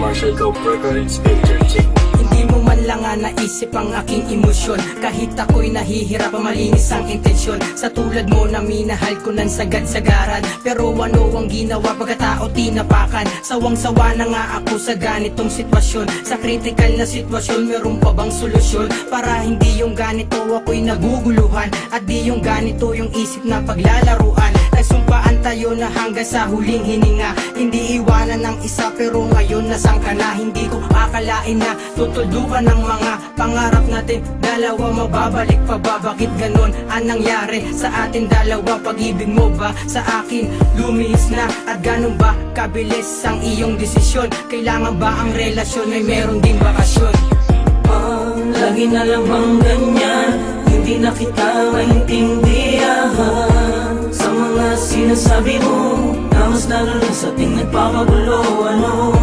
Marshall Cooper, it's Major Chick. Hindi mo man lang nga naisip ang aking emosyon. Kahit ako'y nahihirap, malinis ang intensyon. Sa tulad mo na minahal ko ng sagad-sagaran. Pero ano ang ginawa pagkatao tinapakan? Sawang-sawa na nga ako sa ganitong sitwasyon. Sa critical na sitwasyon, meron pa bang solusyon? Para hindi yung ganito ako'y naguguluhan, at di yung ganito yung isip na paglalaruan. Nagsumpaan tayo na hanggang sa huling hininga, hindi iwanan ng isa, pero ngayon nasaan ka na? Hindi ko akalain na tutuldukan ng mga pangarap natin dalawa. Mababalik pa ba? Bakit ganon ang nangyari sa atin dalawa? Pag-ibig mo ba sa akin lumihis na? At ganon ba kabilis ang iyong desisyon? Kailangan ba ang relasyon ay meron din bakasyon? Lagi na lang bang ganyan? Hindi na kita maintindihan sa mga sinasabi mo, na mas lalo na sa ating nagpapagulo. Ano?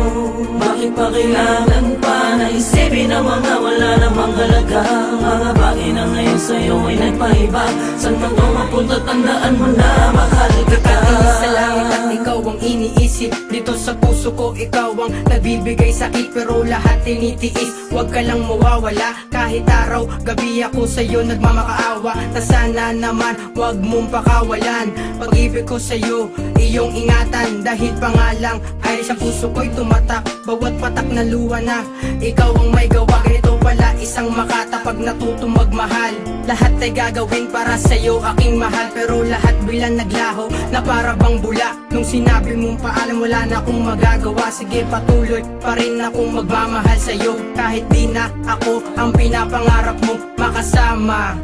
Bakit pa kailangan pa na isipin ang mga wala namang halaga? Mga bagay na ngayon sa'yo ay nagpaiba. Saan man to mapunta, tandaan mo na mahal kita. Nakatingin sa langit at ikaw ang iniisip. Dito sa puso ko ikaw ang nagbibigay sakit, pero lahat tinitiis. Huwag ka lang mawawala, kahit araw, gabi ako sa'yo nagmamakaawa. Na sana naman huwag mong pakawalan pag-ibig ko sa'yo, iyong ingatan. Dahil pangalang ay sa puso ko'y tumatak, bawat patak na luha na ikaw ang may gawa. Ganito pala isang makata pag natutong magmahal. Lahat ay gagawin para sa'yo aking mahal, pero lahat bilang naglaho na para bang bula. Nung sinabi mong paalam, wala na akong magagawa. Sige, patuloy pa rin akong magmamahal sa'yo, kahit di na ako ang pinapangarap mo makasama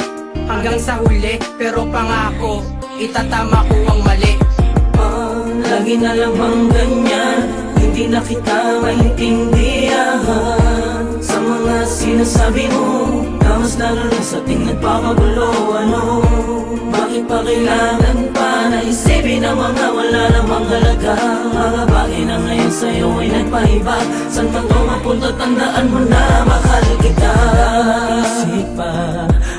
hanggang sa huli. Pero pangako, itatama ko ang mali. Lagi na lang bang ganyan? Hindi na kita maintindihan sa mga sinasabi mo, na mas lalo na sa ating nagpapagulo. Ano? Bakit pa kailangan pa na isipin ang mga wala namang halaga? Mga bagay na ngayon sa'yo ay nagpaiba. Saan man to mapunta, tandaan mo na mahal kita. Isip pa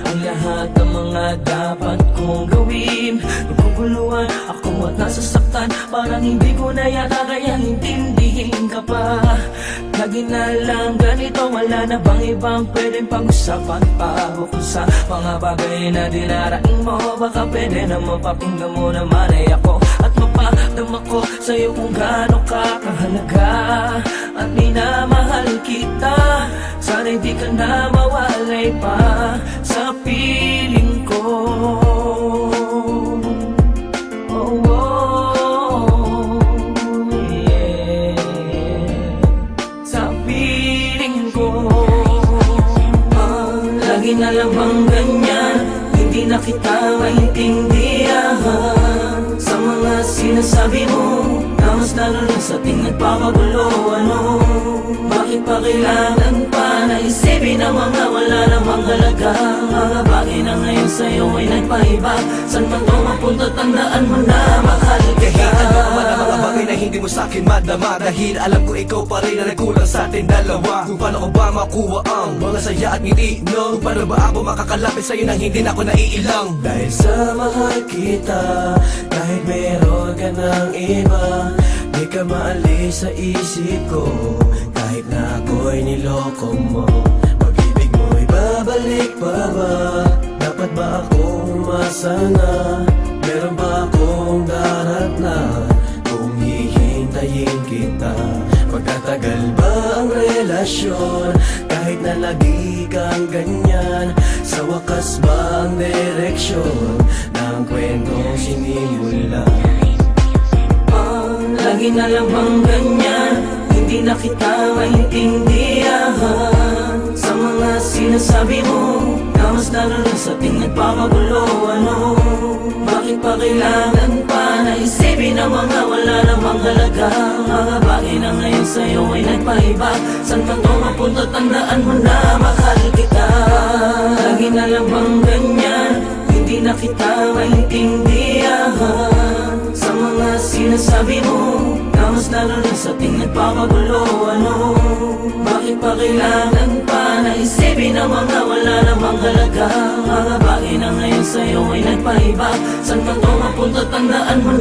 ang lahat ng mga dapat kong gawin. Naguguluhan ako at nasasaktan, parang hindi ko na yata kaya intindihin ka pa. Lagi na lang ganito, wala na bang ibang pwedeng pag-usapan pa? Bukod sa mga bagay na dinaraing mo, baka pwede na mapapinggan mo naman ay ako, at mapadama ko sa'yo kung gaano ka kahalaga. At minamahal kita, sana hindi ka na mawalay pa sa piling ko. Lagi na lang bang ganyan? Hindi na kita maintindihan sa mga sinasabi mo, na mas lalo na sa ating nagpapagulo. Ano? Bakit pa kailangan pa na isipin ang mga wala namang halaga? Mga bagay na ngayon sa'yo ay nagpaiba. Saan man to mapunta, tandaan mo na mahal kita. Kahit ano man ang mga bagay na hindi mo sa'kin madama, dahil alam ko ikaw pa rin na nagkulang sa atin dalawa. Kung paano ko ba makuha ang mga saya at ngiti, no? Kung paano ba ako makakalapit sa'yo nang hindi na ako naiilang? Dahil sa mahal kita, kahit meron ka ng iba, di ka maalis sa isip ko. Kahit na ako'y niloko mo, pag-ibig mo'y babalik pa ba? Dapat ba akong umasa na meron ba akong daratnan kung hihintayin kita? Pagkatagal ba ang relasyon, kahit na lagi kang ganyan? Sa wakas ba ang direksyon ng kwentong sinimula? Lagi na lang bang ganyan? Hindi na kita maintindihan sa mga sinasabi mo, na mas lalo na sa ating nagpapagulo. Ano? Bakit pa kailangan pa na isipin ang mga wala namang halaga? Mga bagay na ngayon sa'yo ay nagpaiba. Saan man to mapunta, tandaan mo na mahal kita. Lagi na lang bang ganyan? Hindi na kita maintindihan sa mga sinasabi mo, na mas lalo na sa ating nagpapagulo. Ano? Bakit pa kailangan pa na isipin ang mga wala namang halaga? Mga bagay na ngayon sa'yo ay nagpaiba. Saan man to mapunta, tandaan mo